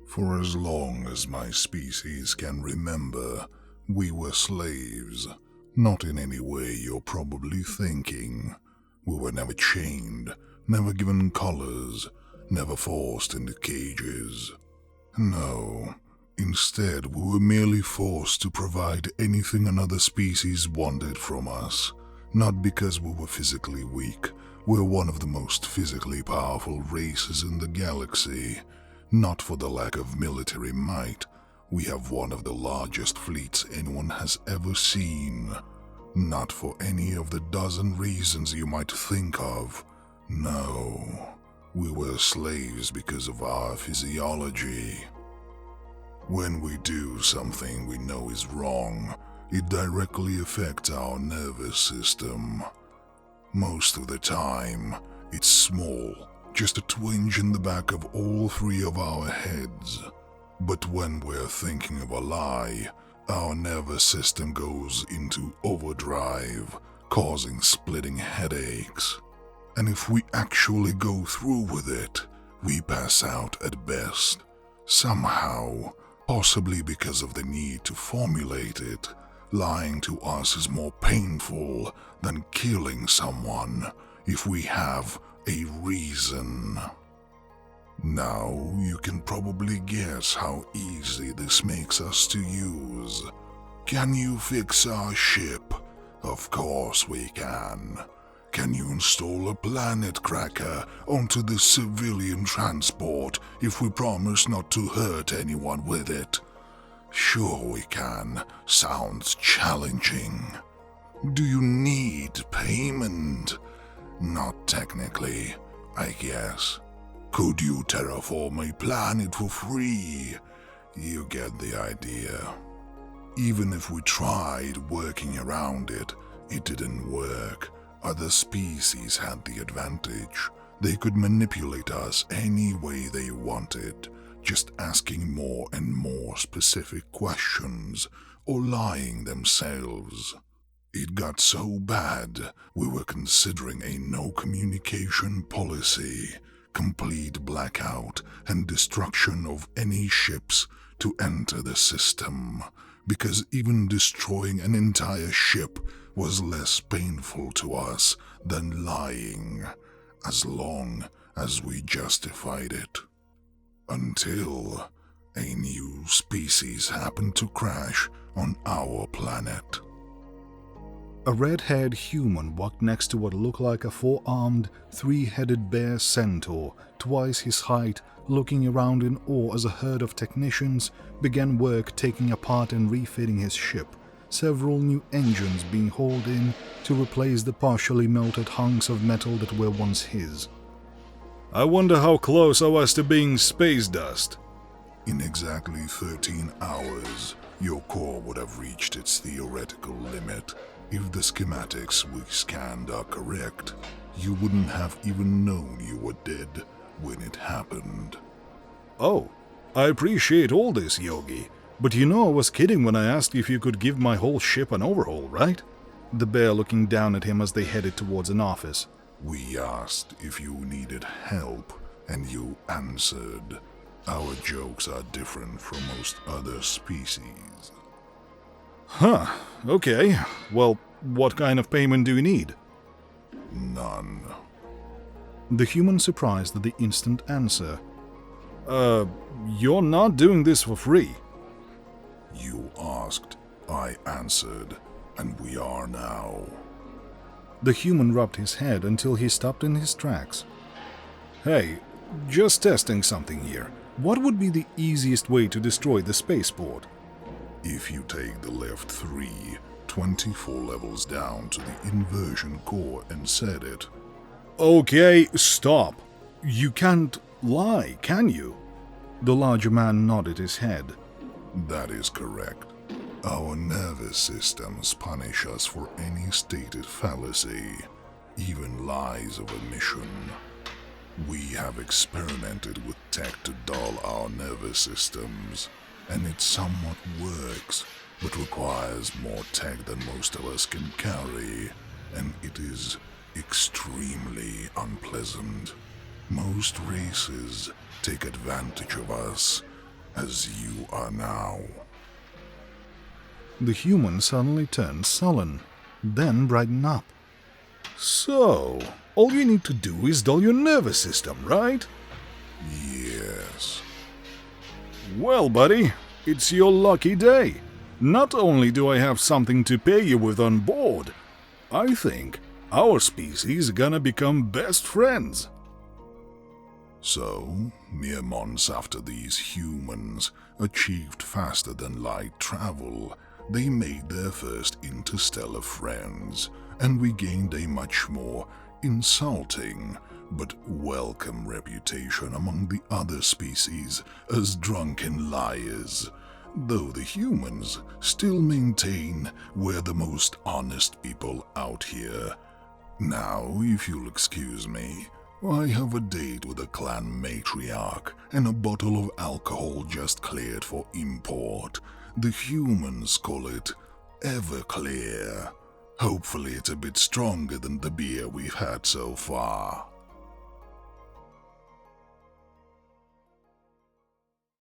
For as long as my species can remember, we were slaves. Not in any way you're probably thinking. We were never chained, never given collars, never forced into cages. No, instead we were merely forced to provide anything another species wanted from us. Not because we were physically weak. We're one of the most physically powerful races in the galaxy. Not for the lack of military might. We have one of the largest fleets anyone has ever seen. Not for any of the dozen reasons you might think of. No, we were slaves because of our physiology. When we do something we know is wrong, it directly affects our nervous system. Most of the time, it's small, just a twinge in the back of all three of our heads. But when we're thinking of a lie, our nervous system goes into overdrive, causing splitting headaches. And if we actually go through with it, we pass out at best. Somehow, possibly because of the need to formulate it, lying to us is more painful than killing someone if we have a reason. Now, you can probably guess how easy this makes us to use. Can you fix our ship? Of course we can. Can you install a planet cracker onto this civilian transport if we promise not to hurt anyone with it? Sure we can. Sounds challenging. Do you need payment? Not technically, I guess. Could you terraform a planet for free? You get the idea. Even if we tried working around it, it didn't work. Other species had the advantage. They could manipulate us any way they wanted, just asking more and more specific questions or lying themselves. It got so bad, we were considering a no-communication policy, complete blackout and destruction of any ships to enter the system, because even destroying an entire ship was less painful to us than lying, as long as we justified it. Until a new species happened to crash on our planet. A red-haired human walked next to what looked like a four-armed, three-headed bear centaur, twice his height, looking around in awe as a herd of technicians began work taking apart and refitting his ship, several new engines being hauled in to replace the partially melted hunks of metal that were once his. I wonder how close I was to being space dust. In exactly 13 hours, your core would have reached its theoretical limit. If the schematics we scanned are correct, you wouldn't have even known you were dead when it happened. Oh, I appreciate all this, Yogi. But you know I was kidding when I asked if you could give my whole ship an overhaul, right? The bear looking down at him as they headed towards an office. We asked if you needed help, and you answered. Our jokes are different from most other species. Huh, okay. Well, what kind of payment do you need? None. The human surprised at the instant answer. You're not doing this for free. You asked, I answered, and we are now. The human rubbed his head until he stopped in his tracks. Hey, just testing something here. What would be the easiest way to destroy the spaceport? If you take the left 24 levels down to the inversion core and set it. Okay, stop. You can't lie, can you? The larger man nodded his head. That is correct. Our nervous systems punish us for any stated fallacy, even lies of omission. We have experimented with tech to dull our nervous systems, and it somewhat works, but requires more tech than most of us can carry, and it is extremely unpleasant. Most races take advantage of us, as you are now. The human suddenly turned sullen, then brightened up. So, all you need to do is dull your nervous system, right? Yes. Well, buddy, it's your lucky day. Not only do I have something to pay you with on board, I think our species gonna become best friends. So, mere months after these humans achieved faster than light travel, they made their first interstellar friends, and we gained a much more insulting but welcome reputation among the other species as drunken liars, though the humans still maintain we're the most honest people out here. Now, if you'll excuse me, I have a date with a clan matriarch and a bottle of alcohol just cleared for import. The humans call it Everclear. Hopefully it's a bit stronger than the beer we've had so far.